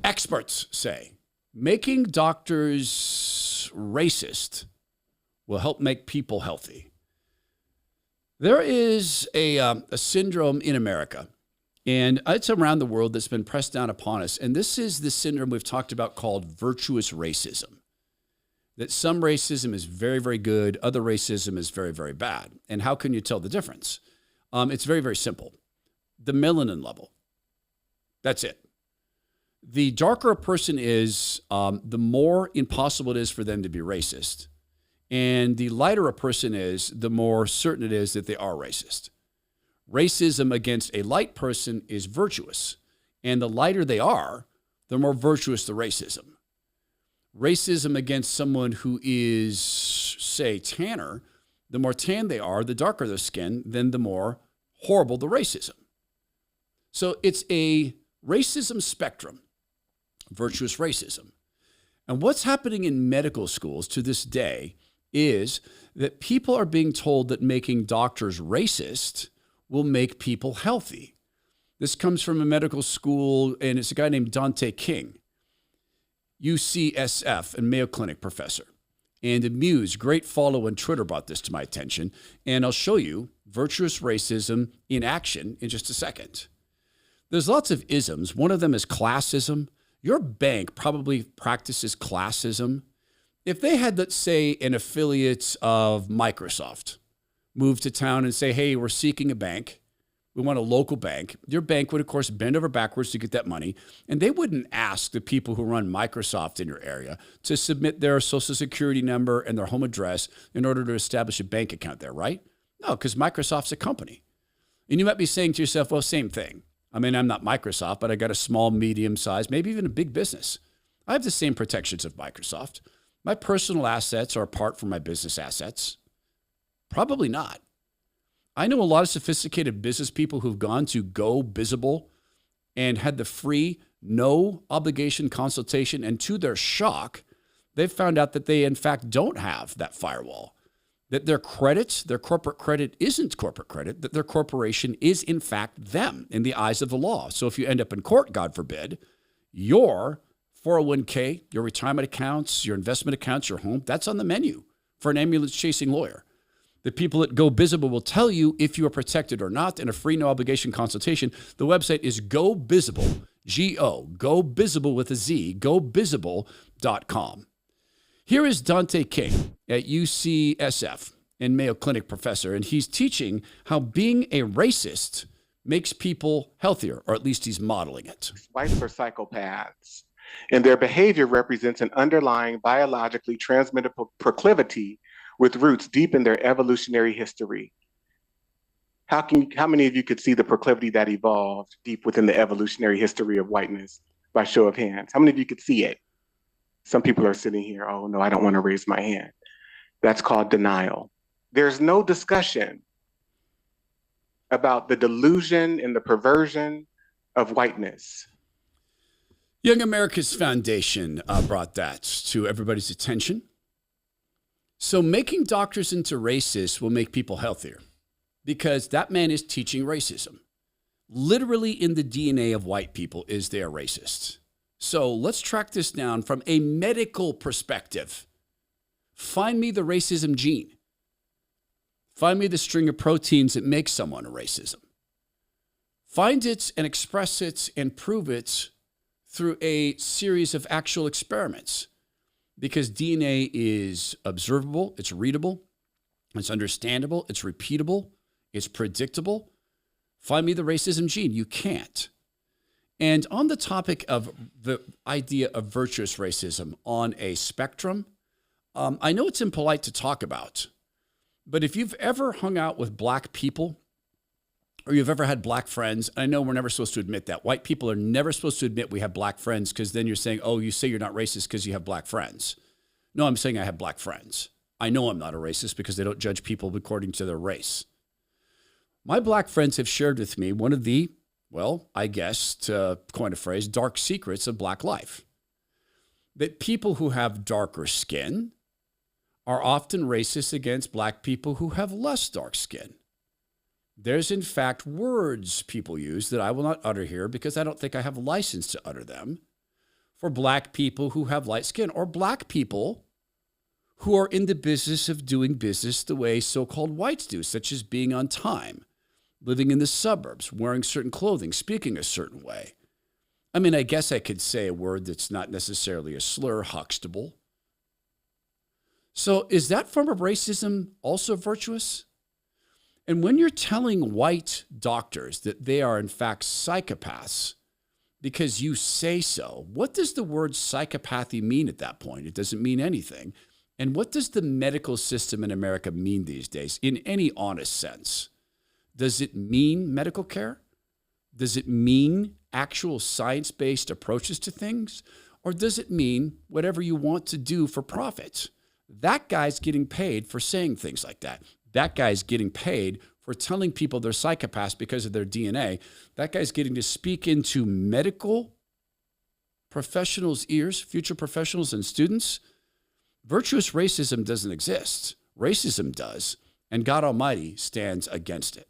Experts say making doctors racist will help make people healthy. There is a syndrome in America, and it's around the world that's been pressed down upon us. And this is the syndrome we've talked about called virtuous racism. That some racism is very, very good, other racism is very, very bad. And how can you tell the difference? It's very, very simple. The melanin level. That's it. The darker a person is, the more impossible it is for them to be racist. And the lighter a person is, the more certain it is that they are racist. Racism against a light person is virtuous. And the lighter they are, the more virtuous the racism. Racism against someone who is, say, tanner, the more tan they are, the darker their skin, then the more horrible the racism. So it's a racism spectrum, virtuous racism. And what's happening in medical schools to this day is that people are being told that making doctors racist will make people healthy. This comes from a medical school, and it's a guy named Dante King, UCSF and Mayo Clinic professor. And Amuse, great follow on Twitter, brought this to my attention. And I'll show you virtuous racism in action in just a second. There's lots of isms. One of them is classism. Your bank probably practices classism. If they had, let's say, an affiliate of Microsoft move to town and say, hey, we're seeking a bank. We want a local bank. Your bank would, of course, bend over backwards to get that money. And they wouldn't ask the people who run Microsoft in your area to submit their social security number and their home address in order to establish a bank account there, right? No, because Microsoft's a company. And you might be saying to yourself, well, same thing. I mean, I'm not Microsoft, but I got a small, medium size, maybe even a big business. I have the same protections of Microsoft. My personal assets are apart from my business assets. Probably not. I know a lot of sophisticated business people who've gone to Go Visible and had the free, no obligation consultation. And to their shock, they've found out that they, in fact, don't have that firewall. That their credit, their corporate credit isn't corporate credit, that their corporation is, in fact, them in the eyes of the law. So if you end up in court, God forbid, your 401k, your retirement accounts, your investment accounts, your home, that's on the menu for an ambulance-chasing lawyer. The people at Go Visible will tell you if you are protected or not in a free, no obligation consultation. The website is Go Visible, Go Visible with a Z, govisible.com. Here is Dante King at UCSF and Mayo Clinic professor, and he's teaching how being a racist makes people healthier, or at least he's modeling it. Whites are psychopaths, and their behavior represents an underlying biologically transmittable proclivity with roots deep in their evolutionary history. How many of you could see the proclivity that evolved deep within the evolutionary history of whiteness by show of hands? How many of you could see it? Some people are sitting here, oh no, I don't want to raise my hand. That's called denial. There's no discussion about the delusion and the perversion of whiteness. Young America's Foundation brought that to everybody's attention. So making doctors into racists will make people healthier because that man is teaching racism. Literally in the DNA of white people is they are racists. So let's track this down from a medical perspective. Find me the racism gene. Find me the string of proteins that make someone a racism. Find it and express it and prove it through a series of actual experiments. Because DNA is observable, it's readable, it's understandable, it's repeatable, it's predictable. Find me the racism gene. You can't. And on the topic of the idea of virtuous racism on a spectrum, I know it's impolite to talk about, but if you've ever hung out with black people or you've ever had black friends, I know we're never supposed to admit that. White people are never supposed to admit we have black friends because then you're saying, oh, you say you're not racist because you have black friends. No, I'm saying I have black friends. I know I'm not a racist because they don't judge people according to their race. My black friends have shared with me one of the, well, I guess, to coin a phrase, dark secrets of black life. That people who have darker skin are often racist against black people who have less dark skin. There's, in fact, words people use that I will not utter here because I don't think I have a license to utter them. for black people who have light skin, or black people who are in the business of doing business the way so-called whites do, such as being on time, living in the suburbs, wearing certain clothing, speaking a certain way. I mean, I guess I could say a word that's not necessarily a slur, Huxtable. So is that form of racism also virtuous? And when you're telling white doctors that they are in fact psychopaths because you say so, what does the word psychopathy mean at that point? It doesn't mean anything. And what does the medical system in America mean these days in any honest sense? Does it mean medical care? Does it mean actual science-based approaches to things? Or does it mean whatever you want to do for profit? That guy's getting paid for saying things like that. That guy's getting paid for telling people they're psychopaths because of their DNA. That guy's getting to speak into medical professionals' ears, future professionals and students. Virtuous racism doesn't exist. Racism does, and God Almighty stands against it.